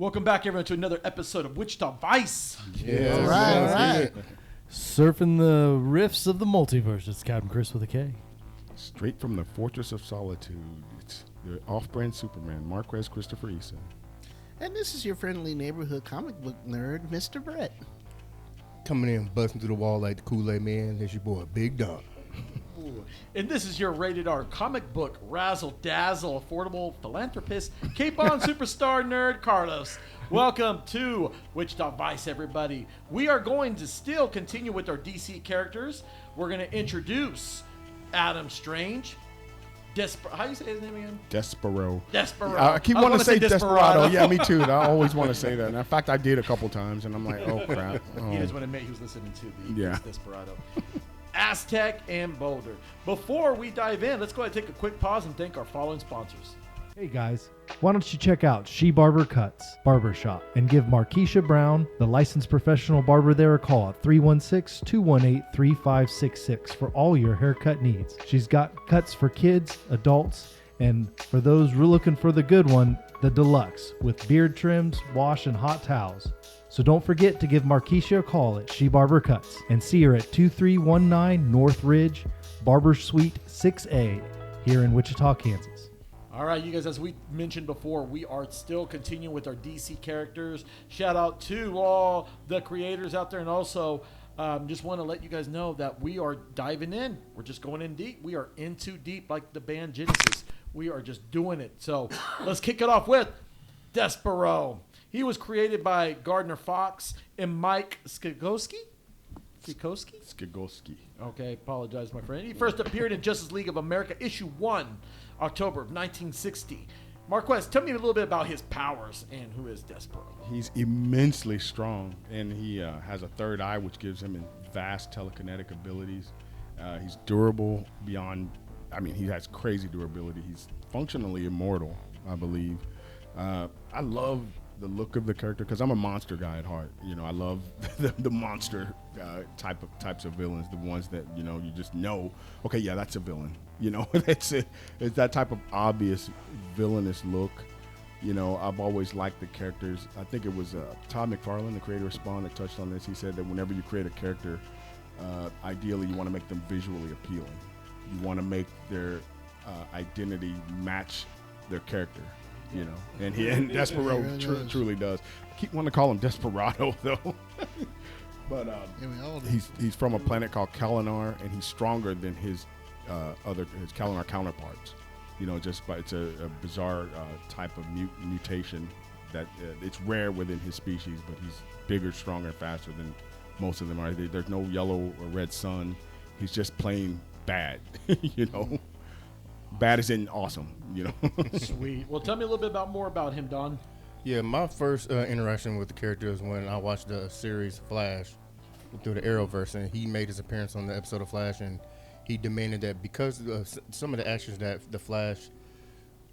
Welcome back, everyone, to another episode of Wichita Vice. Yeah, all right. Surfing the rifts of the multiverse. It's Captain Chris with a K. Straight from the Fortress of Solitude, it's the off-brand Superman, Marquez Christopher Issa. And this is your friendly neighborhood comic book nerd, Mr. Brett. Coming in, busting through the wall like the Kool-Aid Man. It's your boy, Big Dog. And this is your rated R comic book razzle dazzle affordable philanthropist, Cape on superstar nerd Carlos. Welcome to Wichita Vice, everybody. We are going to still continue with our DC characters. We're going to introduce Adam Strange. How do you say his name again? Despero. Desperado. I keep wanting to say Desperado. Yeah, me too. I always want to say that. And in fact, I did a couple times, and I'm like, oh, crap. Oh. He just want to admit he was listening to the Yeah. Desperado. Aztec and Boulder. Before we dive in, let's go ahead and take a quick pause and thank our following sponsors. Hey guys, why don't you check out She Barber Cuts Barbershop and give Markeisha Brown, the licensed professional barber there, a call at 316-218-3566 for all your haircut needs. She's got cuts for kids, adults, and for those looking for the good one, the deluxe with beard trims, wash, and hot towels. So don't forget to give Markeisha a call at She Barber Cuts and see her at 2319 North Ridge, Barber Suite 6A here in Wichita, Kansas. All right, you guys, as we mentioned before, we are still continuing with our DC characters. Shout out to all the creators out there, and also just want to let you guys know that we are diving in. We're just going in deep. We are in too deep like the band Genesis. We are just doing it. So let's kick it off with Despero. He was created by Gardner Fox and Mike Skigowski. Okay, apologize, my friend. He first appeared in Justice League of America, issue 1, October of 1960. Marquez, tell me a little bit about his powers and who is Despero. He's immensely strong, and he has a third eye, which gives him vast telekinetic abilities. He's durable beyond, he has crazy durability. He's functionally immortal, I believe. I love the look of the character because I'm a monster guy at heart. You know, I love the monster types of villains, the ones that you just know. Okay, yeah, that's a villain. You know, it's that type of obvious villainous look. You know, I've always liked the characters. I think it was Todd McFarlane, the creator of Spawn, that touched on this. He said that whenever you create a character, ideally you want to make them visually appealing. You want to make their identity match their character. You know, and Despero truly does. I keep wanting to call him Desperado though, but he's from a planet called Kalinar, and he's stronger than his Kalinar counterparts. You know, it's a bizarre type of mutation that it's rare within his species, but he's bigger, stronger, and faster than most of them are. There's no yellow or red sun. He's just plain bad. You know. Bad as in awesome, you know. Sweet. Well, tell me a little bit more about him, Don. Yeah, my first interaction with the character is when I watched the series Flash through the Arrowverse, and he made his appearance on the episode of Flash, and he demanded that because of some of the actions that the Flash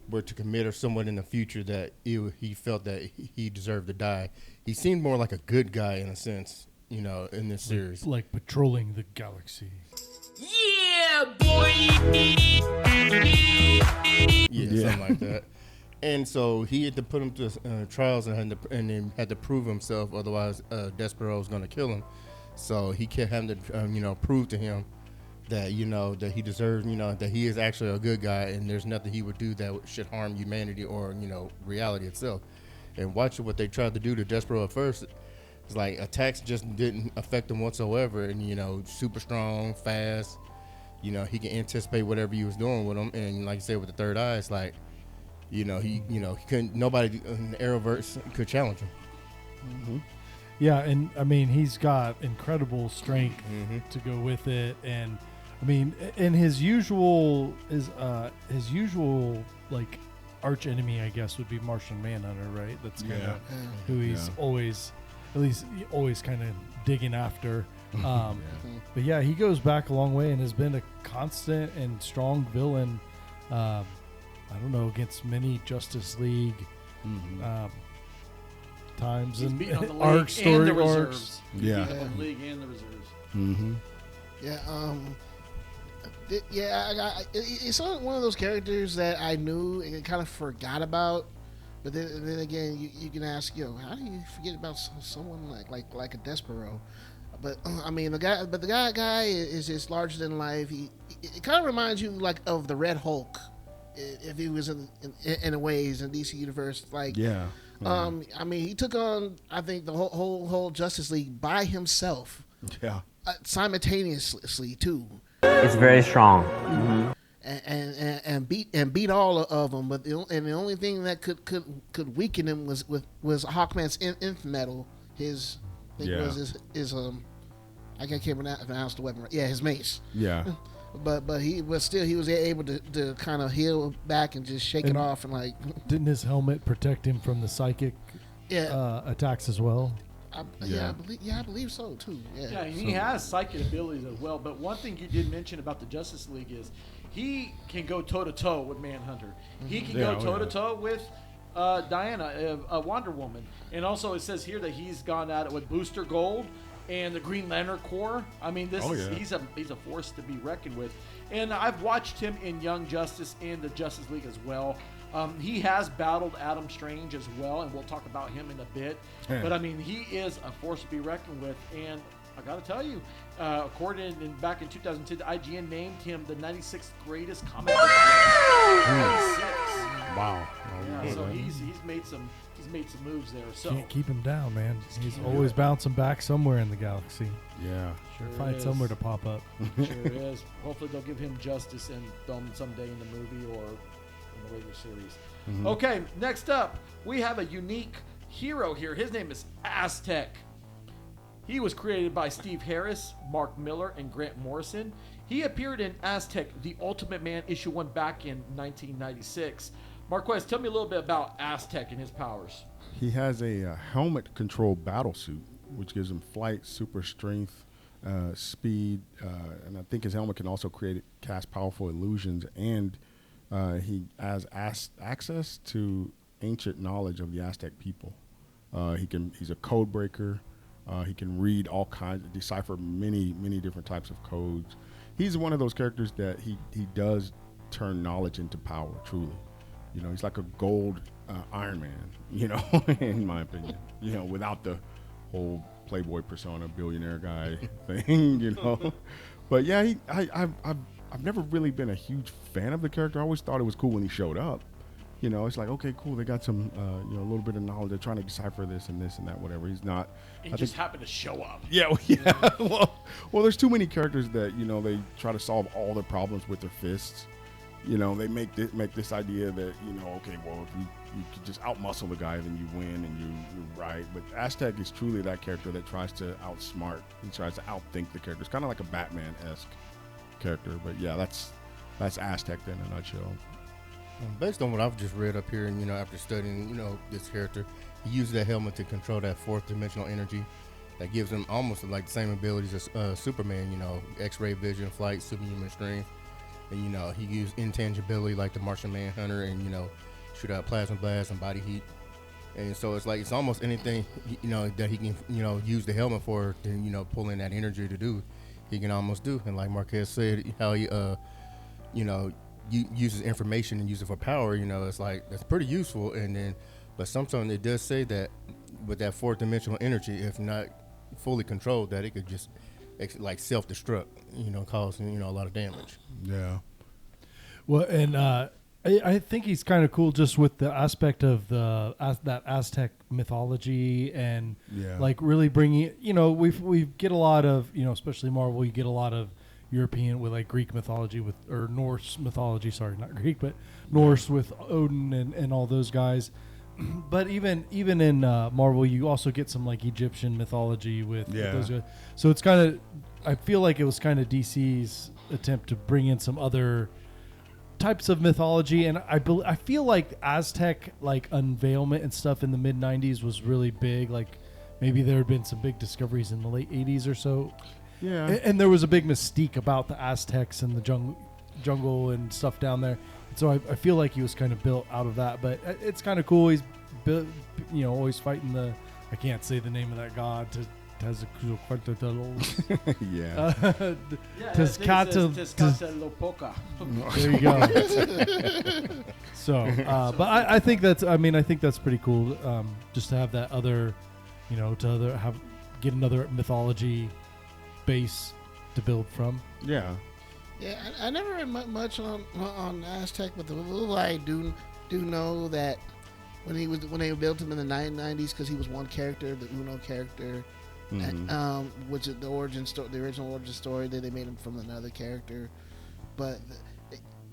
were to commit or someone in the future, that he felt that he deserved to die. He seemed more like a good guy in a sense, you know, in this series. Like patrolling the galaxy. Yeah, boy. Yeah, something like that. And so he had to put him to trials and then had to prove himself. Otherwise, Despero was going to kill him. So he kept having to, prove to him that that he deserves, that he is actually a good guy, and there's nothing he would do that should harm humanity or reality itself. And watching what they tried to do to Despero at first. It's like attacks just didn't affect him whatsoever, and super strong, fast. He can anticipate whatever he was doing with him, and like I said, with the third eye, it's like, he couldn't. Nobody in the Arrowverse could challenge him. Mm-hmm. Yeah, and he's got incredible strength to go with it, and and his usual like arch enemy, I guess, would be Martian Manhunter, right? That's kind of who he's always kind of digging after. But yeah, he goes back a long way and has been a constant and strong villain. I don't know, against many Justice League times He's and on the arc story and the arcs. reserves. Yeah. He's on the league and the reserves. Mm-hmm. Yeah, it's one of those characters that I knew and kind of forgot about But then again, you can ask, how do you forget about someone like a Despero? But I mean, the guy is just larger than life. It kind of reminds you like of the Red Hulk, if he was in a ways in DC universe. Like, Yeah. I mean, he took on, I think, the whole Justice League by himself, Yeah. simultaneously too. It's very strong. And beat all of them, but the only thing that could weaken him was Hawkman's Infinite Metal. His was his I can't pronounce the weapon right. Yeah, his mace. Yeah. But he was able to kind of heal back and just shake it off and like. Didn't his helmet protect him from the psychic attacks as well? I believe so too. Yeah, and he has psychic abilities as well. But one thing you did mention about the Justice League is he can go toe to toe with Manhunter. He can go toe to toe with Diana, Wonder Woman, and also it says here that he's gone at it with Booster Gold and the Green Lantern Corps. I mean, he's a force to be reckoned with. And I've watched him in Young Justice and the Justice League as well. He has battled Adam Strange as well, and we'll talk about him in a bit. Yeah. But I mean, he is a force to be reckoned with. And I got to tell you, back in 2010, IGN named him the 96th greatest comic book player. 96. Wow. Yeah, so he's made some moves there. So Can't keep him down, man. He's always bouncing back somewhere in the galaxy. Yeah. Sure, Sure find is. somewhere to pop up. sure is. Hopefully they'll give him justice and film someday in the movie or in the regular series. Mm-hmm. Okay, next up, we have a unique hero here. His name is Aztec. He was created by Steve Harris, Mark Miller, and Grant Morrison. He appeared in Aztec, The Ultimate Man, issue 1 back in 1996. Marquez, tell me a little bit about Aztec and his powers. He has a helmet-controlled battle suit, which gives him flight, super strength, speed, and I think his helmet can also cast powerful illusions, and he has access to ancient knowledge of the Aztec people. He's a code breaker. He can read all kinds, decipher many different types of codes. He's one of those characters that he does turn knowledge into power, truly. You know, he's like a gold Iron Man, you know, in my opinion, you know, without the whole playboy persona, billionaire guy thing, you know. But yeah, I've never really been a huge fan of the character. I always thought it was cool when he showed up. You know, it's like, okay, cool. They got some, a little bit of knowledge. They're trying to decipher this and that, whatever. He's not. He just happened to show up. Yeah, well, there's too many characters that, you know, they try to solve all their problems with their fists. You know, they make this idea that, you know, okay, well, if you can just outmuscle the guy, then you win and you're right. But Aztec is truly that character that tries to outsmart. He tries to outthink the character. It's kind of like a Batman-esque character. But yeah, that's Aztec in a nutshell. Based on what I've just read up here, and after studying, this character, he uses that helmet to control that fourth dimensional energy that gives him almost like the same abilities as Superman. X-ray vision, flight, superhuman strength, and he used intangibility like the Martian Manhunter, and shoot out plasma blasts and body heat. And so it's almost anything that he can use the helmet for, to pull in that energy to do, he can almost do. And like Marquez said, how he uses information and use it for power, it's like that's pretty useful. And then, but sometimes it does say that with that fourth dimensional energy, if not fully controlled, that it could just like self-destruct, cause a lot of damage. Yeah. Well, and I think he's kind of cool just with the aspect of that Aztec mythology and like really bringing we get a lot of especially Marvel, you get a lot of European with like Greek mythology or Norse mythology, sorry, not Greek, but Norse with Odin and all those guys. But even in Marvel, you also get some like Egyptian mythology with those guys. So it's kind of, I feel like it was kind of DC's attempt to bring in some other types of mythology, and I feel like Aztec like unveilment and stuff in the mid 90s was really big. Like maybe there had been some big discoveries in the late 80s or so. Yeah. And there was a big mystique about the Aztecs and the jungle and stuff down there. So I feel like he was kind of built out of that. But it's kind of cool. He's built, always fighting I can't say the name of that god to Yeah. Tezcatlipoca. There you go. So, but I think that's. I mean, I think that's pretty cool. Just to have that other, get another mythology base to build from. Yeah. Yeah, I never read much on Aztec, but the little I do know that when they built him in the 90s, because he was one character, the Uno character, which is the origin story, the original origin story. Then they made him from another character, but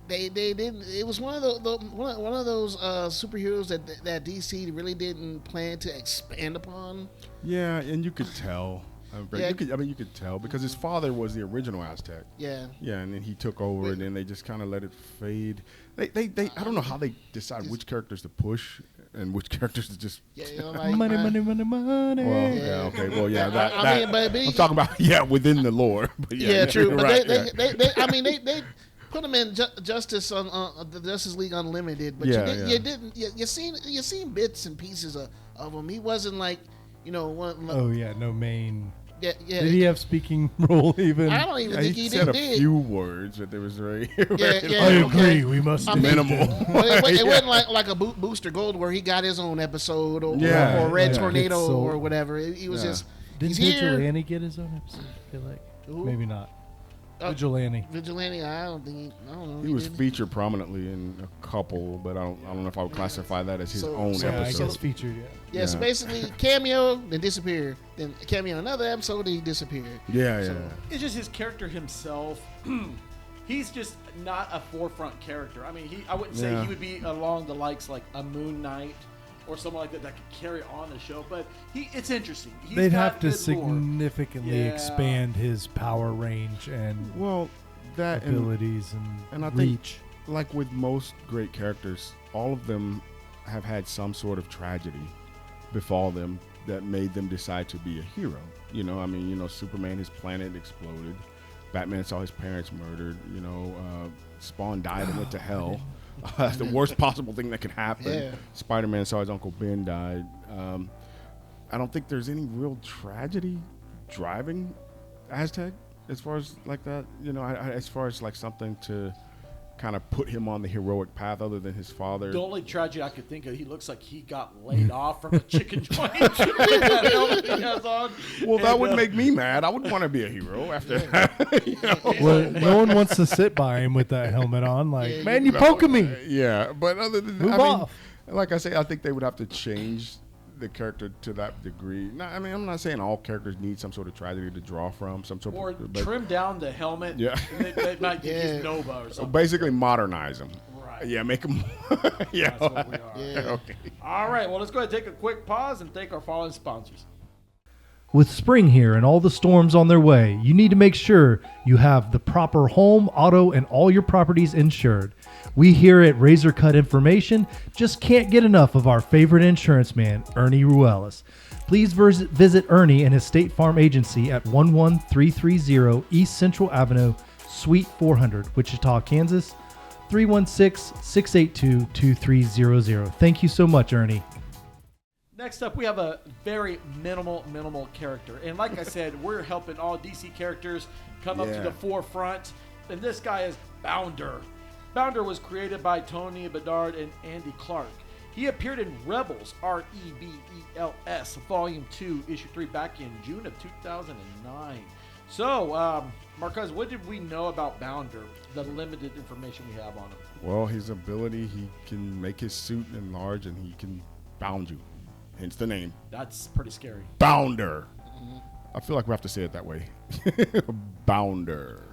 they didn't. It was one of those superheroes that DC really didn't plan to expand upon. Yeah, and you could tell. You could tell because his father was the original Aztec. Yeah. Yeah, and then he took over, and then they just kind of let it fade. They I don't know how they decide which characters to push and which characters to just. Yeah, like, money. Well, yeah, okay, well, yeah, I'm talking about within the lore. But yeah, true. But right, they put him in Justice on the Justice League Unlimited, but you seen bits and pieces of him. He wasn't like one. No main. Yeah. Did he have speaking role even? I don't even think he said did. a few words, but there was very. Yeah, I agree. We must be minimal. It wasn't like a Booster Gold where he got his own episode or Red Tornado or whatever. He was just. Didn't he's Vigilante here. get his own episode? I feel like Who? maybe not. Vigilante. I don't know. He was did. featured prominently in a couple, but I don't know if I would classify that as his own Yeah, I episode. guess featured. Yeah, so basically cameo, then disappear, then cameo another episode, then he disappeared. Yeah. It's just his character himself. He's just not a forefront character. I mean, I wouldn't say he would be along the likes like a Moon Knight or someone like that could carry on the show. But it's interesting. They'd have to good lore. significantly expand his power range and that abilities and I reach. think, like with most great characters, all of them have had some sort of tragedy befall them that made them decide to be a hero. Superman, his planet exploded. Batman saw his parents murdered. Spawn died and went to hell. That's the worst possible thing that could happen. Yeah. Spider-Man saw his Uncle Ben died. I don't think there's any real tragedy driving Aztec as far as like that. As far as like something to kind of put him on the heroic path other than his father. The only tragedy I could think of, he looks like he got laid off from a chicken joint with that helmet he has on. Well, that would make me mad. I wouldn't want to be a hero after that. Well, no one wants to sit by him with that helmet on. Like, man, you poking me. Yeah, but other than Move that, off. Like I say, I think they would have to change the character to that degree. I'm not saying all characters need some sort of tragedy to draw from, or trim down the helmet. Yeah. They might use Nova or something. Basically, modernize them. Right. Yeah, make them. Yeah. That's what we are. Yeah. Okay. All right. Well, let's go ahead and take a quick pause and thank our following sponsors. With spring here and all the storms on their way, you need to make sure you have the proper home, auto, and all your properties insured. We here at Razor Cut Information just can't get enough of our favorite insurance man, Ernie Ruelas. Please visit Ernie and his State Farm agency at 11330 East Central Avenue, Suite 400, Wichita, Kansas, 316-682-2300. Thank you so much, Ernie. Next up, we have a very minimal character. And like I said, we're helping all DC characters come up to the forefront. And this guy is Bounder. Bounder was created by Tony Bedard and Andy Clark. He appeared in Rebels, Rebels, Volume 2, Issue 3, back in June of 2009. So, Marquez, what did we know about Bounder, the limited information we have on him? Well, his ability, he can make his suit enlarge and he can bound you. Hence the name. That's pretty scary. Bounder. I feel like we have to say it that way. Bounder.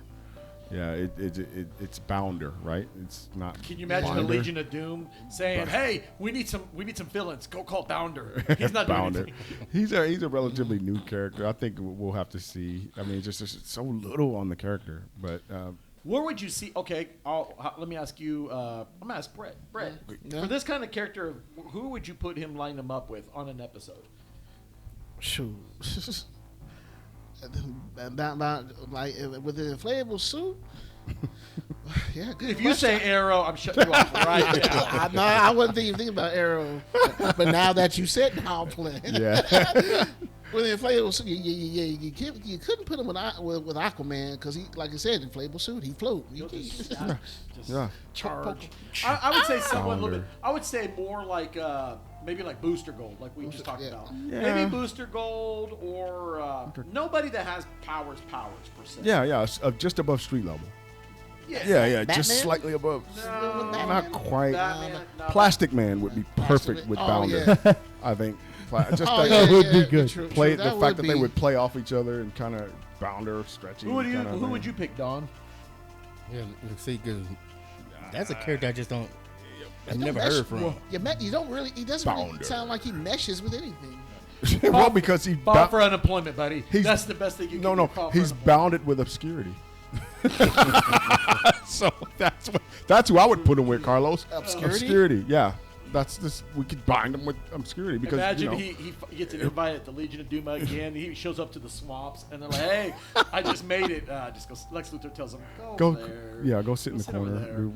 Yeah, it's Bounder, right? It's not. Can you imagine Bounder. the Legion of Doom saying, "Hey, we need some villains. Go call Bounder." He's not doing Bounder. anything. He's a relatively new character. I think we'll have to see. I mean, just so little on the character, but. Where would you see? Okay, let me ask you. I'm gonna ask Brett. Brett, for this kind of character, who would you put him, line him up with on an episode? Shoot. Like with the inflatable suit, Yeah, good If you say Arrow, I'm shutting you off right now. I wasn't thinking about Arrow, but now that you said, now I'm playing. Yeah. With the inflatable suit, you couldn't put him with Aquaman because he, like I said, inflatable suit, he float. Just Yeah. charge. I would say someone a little Founder. bit. I would say more like maybe like Booster Gold, like we just talked about. Yeah. Maybe Booster Gold or nobody that has powers per se. Yeah. Just above street level. Yeah. Yeah. Just Batman? slightly above. No, Not quite. Batman, no. Plastic Man would be perfect with Oh, Bounder. yeah. I think. Just Oh, like yeah, That would yeah, be yeah, good. true, play true. the fact that they be- would play off each other and kind of Bounder stretching. Who would kinda who thing. would you pick, Don? Yeah, see, because that's a character I just don't. I've Don't never mesh- heard from. You don't really. He doesn't really Bounder. sound like he meshes with anything. Well, because he File for unemployment, buddy. He's- That's the best thing you can no, do. File for he's unemployment. bounded with obscurity. So that's who I would put him with, Carlos. Obscurity? Yeah. That's this. We could bind him with obscurity because Imagine you know, he gets an invite at the Legion of Doom again. He shows up to the swamps, and they're like, "Hey, I just made it." Just goes. Lex Luthor tells him, go there. go sit in the sit over corner. there."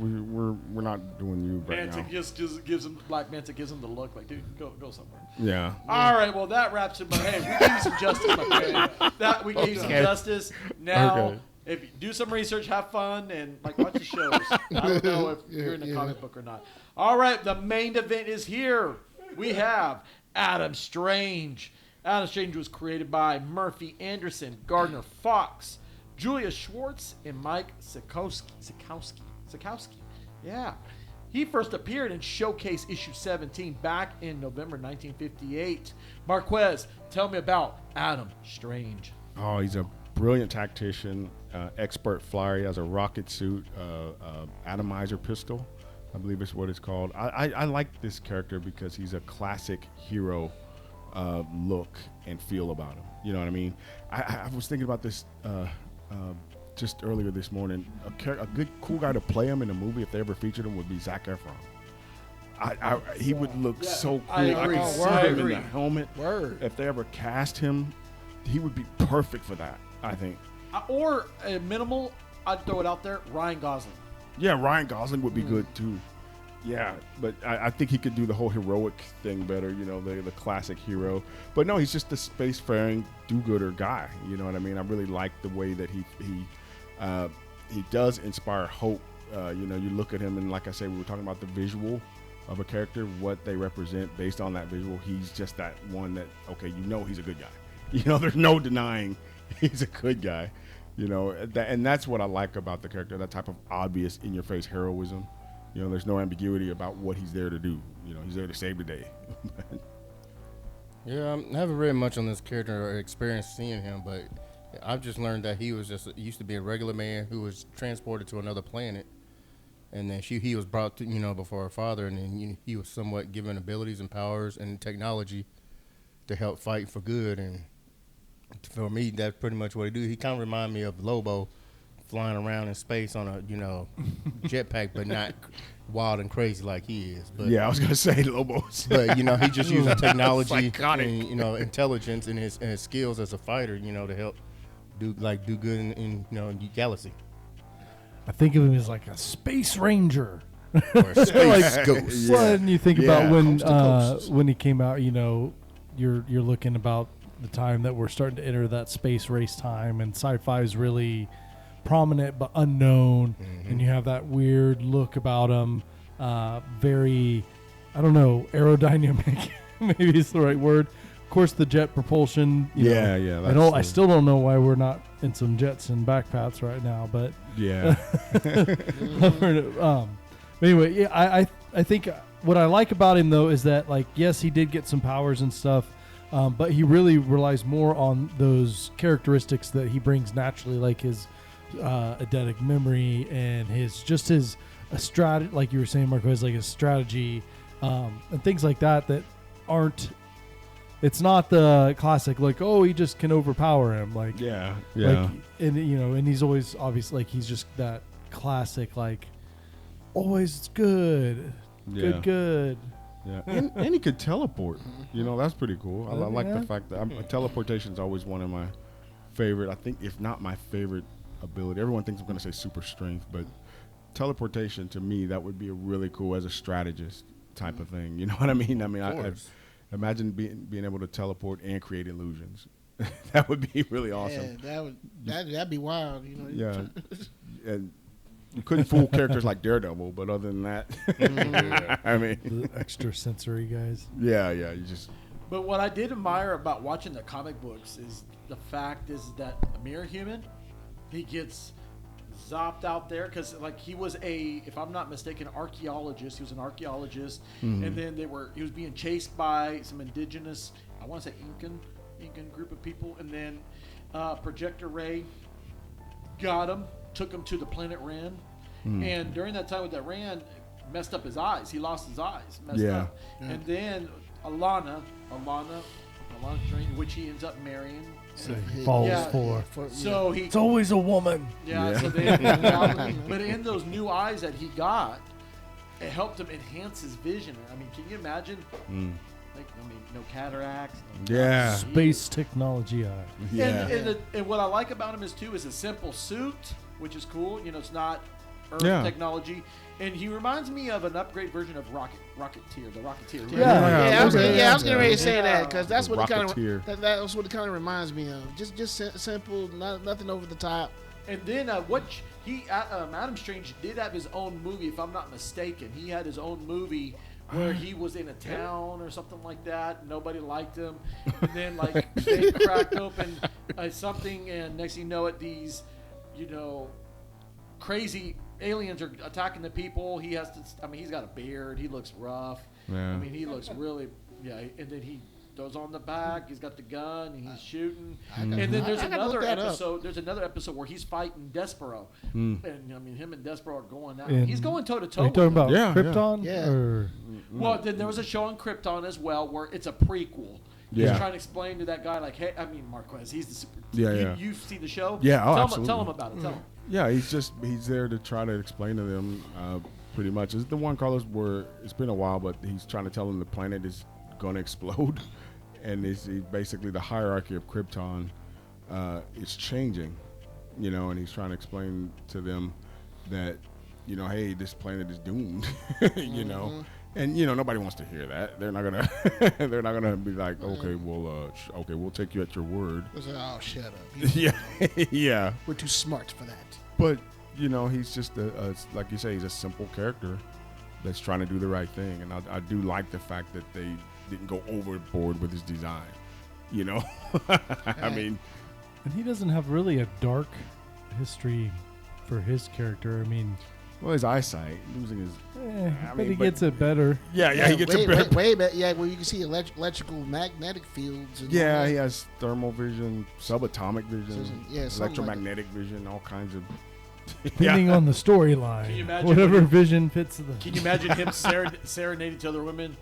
We're not doing you right Manta now. just gives him Black Manta gives him the look like, dude, go somewhere. Yeah. All right, well that wraps it. But hey, we gave you some justice, my friend. That we gave you some justice. Now, Okay. if you do some research, have fun, and like watch the shows. I don't know if you're in the comic book or not. All right, the main event is here. We have Adam Strange. Adam Strange was created by Murphy Anderson, Gardner Fox, Julia Schwartz, and Mike Sikowski. Yeah. He first appeared in Showcase issue 17 back in November 1958. Marquez, tell me about Adam Strange. Oh, he's a brilliant tactician, expert flyer. He has a rocket suit, atomizer pistol, I believe is what it's called. I like this character because he's a classic hero look and feel about him. You know what I mean? I was thinking about this just earlier this morning. A good, cool guy to play him in a movie, if they ever featured him, would be Zac Efron. He would look so cool. I agree. could see I him in agree. the helmet. Word. If they ever cast him, he would be perfect for that, I think. Or a minimal, I'd throw it out there, Ryan Gosling. Yeah, Ryan Gosling would be good too. Yeah, but I think he could do the whole heroic thing better, you know, the classic hero. But no, he's just a spacefaring do-gooder guy. You know what I mean? I really like the way that he does inspire hope. You know, you look at him and, like I said, we were talking about the visual of a character, what they represent based on that visual. He's just that one that, okay, you know he's a good guy. You know, there's no denying he's a good guy. You know, and that's what I like about the character, that type of obvious in-your-face heroism. You know, there's no ambiguity about what he's there to do. You know, he's there to save the day. Yeah, I haven't read much on this character or experienced seeing him, but I've just learned that he was used to be a regular man who was transported to another planet, and then he was brought to, before her father, and then he was somewhat given abilities and powers and technology to help fight for good. And for me, that's pretty much what he do. He kind of remind me of Lobo, flying around in space on a jetpack, but not wild and crazy like he is. But Yeah, I was gonna say Lobos. but he just using technology Psychotic. and intelligence and his skills as a fighter, to help do good in the galaxy I think of him as like a space ranger. or a space ghost. Well, and you think about coast to coast. when he came out, you're looking about the time that we're starting to enter that space race time, and sci-fi is really prominent but unknown, and you have that weird look about him, very, I don't know, aerodynamic. Maybe it's the right word. Of course, the jet propulsion. Yeah. I still don't know why we're not in some jets and backpaths right now, but Yeah. anyway, yeah, I think what I like about him though is that, like, yes, he did get some powers and stuff, but he really relies more on those characteristics that he brings naturally, like his eidetic memory and his a strategy, like you were saying, Marquez, like his strategy and things like that aren't. It's not the classic, like, oh, he just can overpower him, like, Yeah. like, and he's always obviously, like, he's just that classic, like, always good. Yeah. And he could teleport. That's pretty cool. I like Yeah. the fact that teleportation is always one of my favorite. I think, if not my favorite, ability. Everyone thinks I'm going to say super strength, but teleportation to me, that would be a really cool as a strategist type of thing. You know what I mean? I mean, I imagine being able to teleport and create illusions. That would be really awesome. Yeah, that'd be wild. You know. Yeah, and you couldn't fool characters like Daredevil, but other than that, I mean, The extrasensory guys. yeah, you just But what I did admire about watching the comic books is the fact is that a mere human, he gets zopped out there because like he was if I'm not mistaken, archaeologist. He was an archaeologist, and then he was being chased by some indigenous, I want to say Incan group of people, and then Projector Ray got him, took him to the planet Ran, and during that time with that Ran, messed up his eyes. He lost his eyes, messed up, and then Alana Strange, which he ends up marrying. So he falls Yeah. for. So he, It's always a woman. yeah. So they, but in those new eyes that he got, it helped him enhance his vision. I mean, can you imagine? Like, I mean, no cataracts. No Yeah. Space technology eye. yeah. And what I like about him is too is a simple suit, which is cool. You know, it's not Earth Yeah. technology, and he reminds me of an upgrade version of Rocketeer, the Rocketeer. Yeah. I was getting ready to Yeah. say that because that's what it kind Rocketeer. of that's what it kind of reminds me of. Just simple, nothing over the top. And then Adam Strange did have his own movie, if I'm not mistaken. He had his own movie where he was in a town or something like that. Nobody liked him. And then like they cracked open something, and next thing you know it, these, crazy aliens are attacking the people. He has to. I mean, he's got a beard. He looks rough. Yeah. I mean, he looks really. Yeah. And then he goes on the back. He's got the gun and he's shooting. And then there's I gotta another look that up. episode. There's another episode where he's fighting Despero, and I mean, him and Despero are going out. And He's going toe to Are toe. you talking about Yeah, Krypton? yeah. Or Well, then there was a show on Krypton as well where it's a prequel. He's Yeah. trying to explain to that guy like, hey, I mean Marquez, he's the super. Yeah. You see the show? Yeah, oh, tell absolutely. him about it. Tell him. Yeah, he's there to try to explain to them pretty much. It's the one Carlos where it's been a while, but he's trying to tell them the planet is going to explode, and it's basically the hierarchy of Krypton is changing, and he's trying to explain to them that, hey, this planet is doomed, And nobody wants to hear that. They're not gonna be like, okay, well, we'll take you at your word. I was like, oh, shut up. Yeah, yeah. We're too smart for that. But he's just like you say, he's a simple character that's trying to do the right thing, and I do like the fact that they didn't go overboard with his design. I mean, and he doesn't have really a dark history for his character. I mean, well, his eyesight, losing his. but he gets it better. Yeah, he gets way, a better. way better. Yeah, well, you can see electrical, magnetic fields. And Yeah, all he that. has thermal vision, subatomic vision, Yeah, something like electromagnetic vision, all kinds of. Depending on the storyline, Can you imagine whatever when- vision fits the Can you imagine him serenading to other women?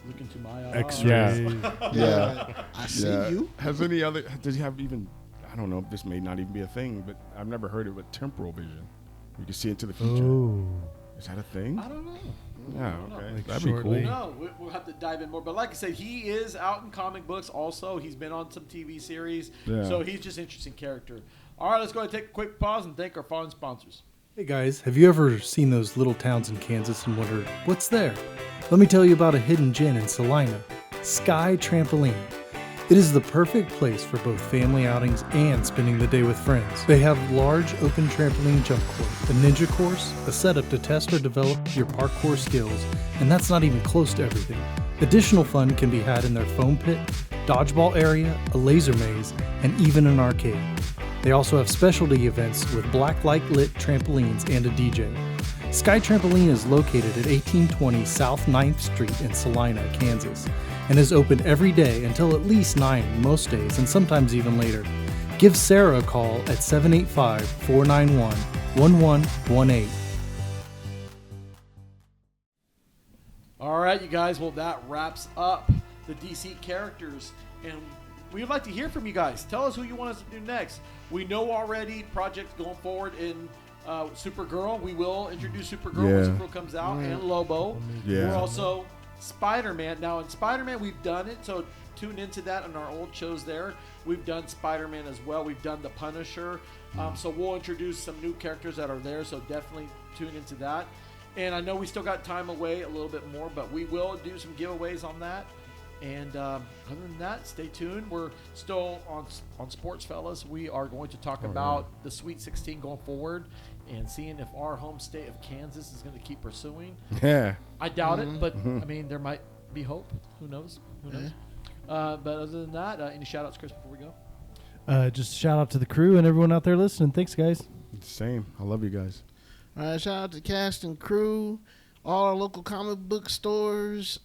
Look into my eyes. X-ray. Yeah. I see Yeah. you. Has any other? Does he have even? I don't know. This may not even be a thing, but I've never heard of it. Temporal vision. You can see into the future. Oh, Is that a thing? I don't know. Yeah. know. Okay. Like That'd be shortly. cool. No, we'll have to dive in more. But like I said, he is out in comic books also. He's been on some TV series. Yeah. So he's just an interesting character. All right, let's go ahead and take a quick pause and thank our fond sponsors. Hey guys, have you ever seen those little towns in Kansas and wondered, what's there? Let me tell you about a hidden gem in Salina, Sky Trampoline. It is the perfect place for both family outings and spending the day with friends. They have large open trampoline jump court, a ninja course, a setup to test or develop your parkour skills, and that's not even close to everything. Additional fun can be had in their foam pit, dodgeball area, a laser maze, and even an arcade. They also have specialty events with black light lit trampolines and a DJ. Sky Trampoline is located at 1820 South 9th Street in Salina, Kansas, and is open every day until at least 9 most days and sometimes even later. Give Sarah a call at 785-491-1118. All right, you guys. Well, that wraps up the DC characters, and we would like to hear from you guys. Tell us who you want us to do next. We know already projects going forward in Supergirl. We will introduce Supergirl when Yeah. Supergirl comes out, and Lobo. Yeah. We're also Spider-Man. Now, in Spider-Man, we've done it, so tune into that on our old shows there. We've done Spider-Man as well. We've done the Punisher. So we'll introduce some new characters that are there, so definitely tune into that. And I know we still got time away a little bit more, but we will do some giveaways on that. And other than that, stay tuned. We're still on Sports Fellas. We are going to talk about the Sweet 16 going forward and seeing if our home state of Kansas is going to keep pursuing. Yeah. I doubt it, but I mean, there might be hope. Who knows? But other than that, any shout-outs, Chris, before we go? Just shout out to the crew and everyone out there listening. Thanks, guys. Same. I love you guys. All right, shout out to cast and crew, all our local comic book stores,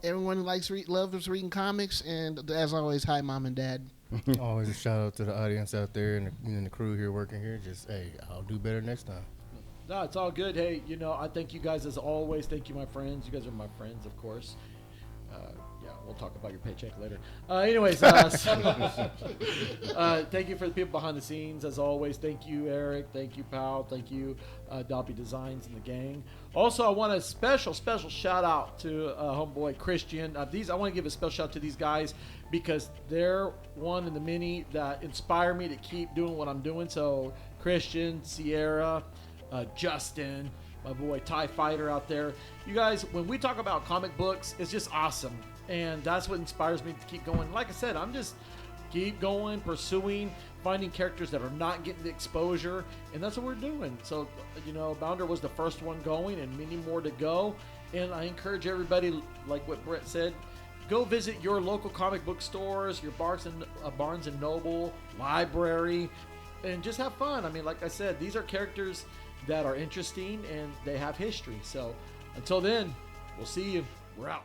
everyone who loves reading comics, and as always, hi, Mom and Dad. Always a shout out to the audience out there and the crew here working here. Just, hey, I'll do better next time. No, it's all good. Hey, I thank you guys as always. Thank you, my friends. You guys are my friends, of course. Yeah, we'll talk about your paycheck later. Anyways, thank you for the people behind the scenes, as always. Thank you, Eric. Thank you, Pal. Thank you, Doppy Designs and the gang. Also, I want a special shout out to homeboy Christian. I want to give a special shout out to these guys because they're one in the many that inspire me to keep doing what I'm doing. So, Christian, Sierra, Justin, my boy TIE Fighter out there. You guys, when we talk about comic books, it's just awesome. And that's what inspires me to keep going. Like I said, I'm just keep going, pursuing, finding characters that are not getting the exposure. And that's what we're doing. So, Bounder was the first one going and many more to go. And I encourage everybody, like what Brett said, go visit your local comic book stores, your Barnes and Noble, library, and just have fun. I mean, like I said, these are characters that are interesting and they have history. So until then, we'll see you. We're out.